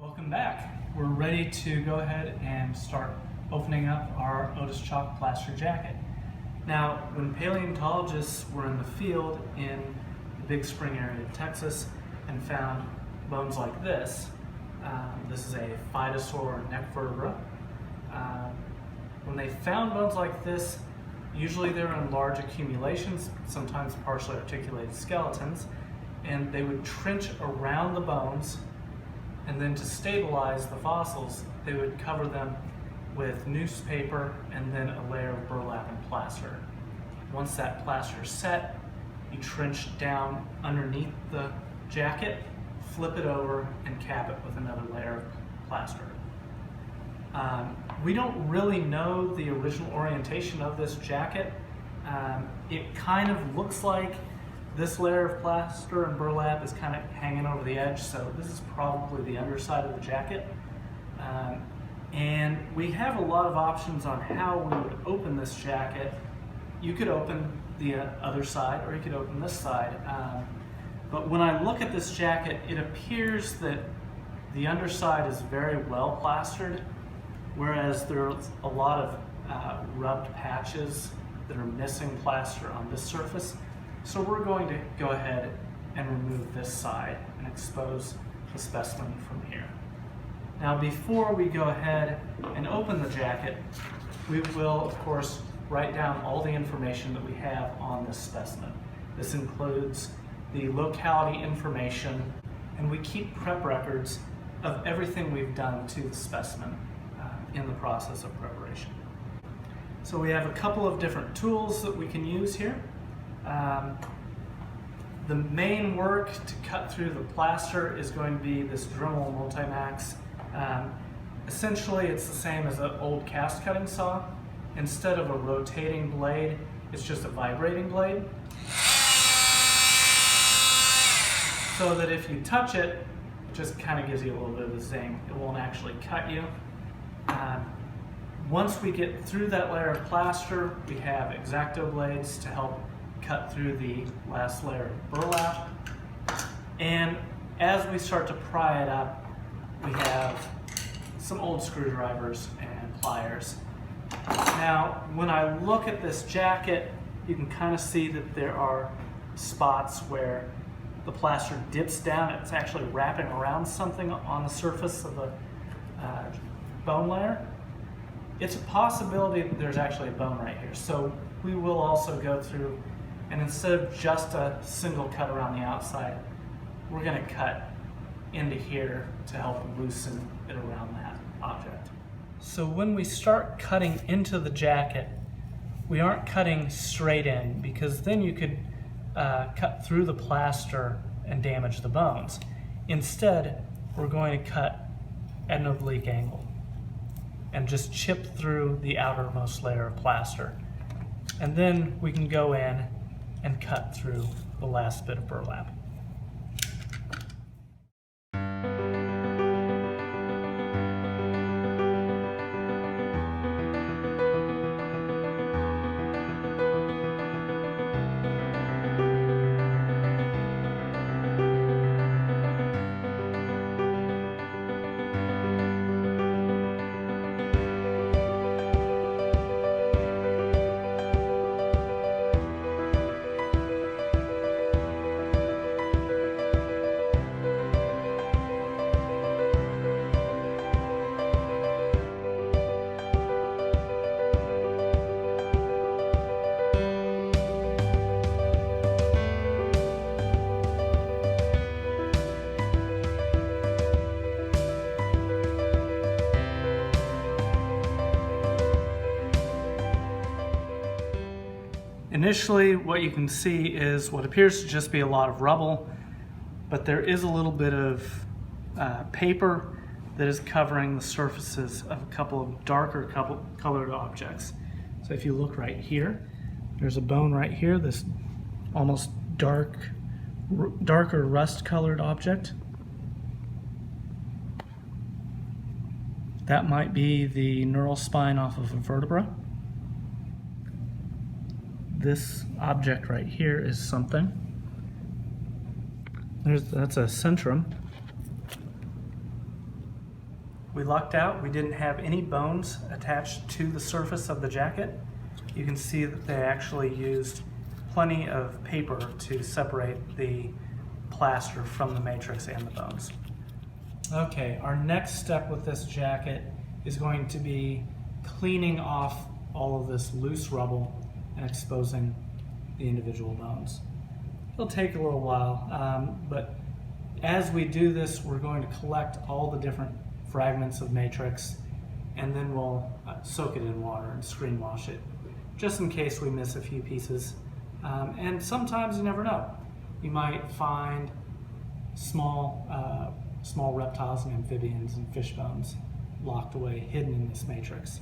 Welcome back. We're ready to go ahead and start opening up our Otis chalk plaster jacket. Now, when paleontologists were in the field in the Big Spring area of Texas and found bones like this, this is a Phytosaur neck vertebra. When they found bones like this, usually they're in large accumulations, sometimes partially articulated skeletons, and they would trench around the bones, and then to stabilize the fossils, they would cover them with newspaper and then a layer of burlap and plaster. Once that plaster is set, you trench down underneath the jacket, flip it over, and cap it with another layer of plaster. We don't really know the original orientation of this jacket. It kind of looks like this layer of plaster and burlap is kind of hanging over the edge, so this is probably the underside of the jacket. And we have a lot of options on how we would open this jacket. You could open the other side, or you could open this side. But when I look at this jacket, it appears that the underside is very well plastered, whereas there's a lot of rubbed patches that are missing plaster on this surface. So we're going to go ahead and remove this side and expose the specimen from here. Now, before we go ahead and open the jacket, we will, of course, write down all the information that we have on this specimen. This includes the locality information, and we keep prep records of everything we've done to the specimen in the process of preparation. So we have a couple of different tools that we can use here. The main work to cut through the plaster is going to be this Dremel Multimax. Essentially, it's the same as an old cast cutting saw. Instead of a rotating blade, it's just a vibrating blade. So that if you touch it, it just kind of gives you a little bit of a zing. It won't actually cut you. Once we get through that layer of plaster, we have X-Acto blades to help cut through the last layer of burlap. And as we start to pry it up, we have some old screwdrivers and pliers. Now, when I look at this jacket, you can kind of see that there are spots where the plaster dips down. It's actually wrapping around something on the surface of the bone layer. It's a possibility that there's actually a bone right here. So we will also go through, and instead of just a single cut around the outside, we're going to cut into here to help loosen it around that object. So when we start cutting into the jacket, we aren't cutting straight in, because then you could cut through the plaster and damage the bones. Instead, we're going to cut at an oblique angle and just chip through the outermost layer of plaster. And then we can go in and cut through the last bit of burlap. Initially, what you can see is what appears to just be a lot of rubble, but there is a little bit of paper that is covering the surfaces of a couple of darker colored objects. So if you look right here, there's a bone right here, this almost darker rust colored object. That might be the neural spine off of a vertebra. This object right here is something. That's a centrum. We lucked out. We didn't have any bones attached to the surface of the jacket. You can see that they actually used plenty of paper to separate the plaster from the matrix and the bones. Okay, our next step with this jacket is going to be cleaning off all of this loose rubble and exposing the individual bones. It'll take a little while, but as we do this, we're going to collect all the different fragments of matrix, and then we'll soak it in water and screen wash it, just in case we miss a few pieces. And sometimes you never know. You might find small reptiles and amphibians and fish bones locked away, hidden in this matrix.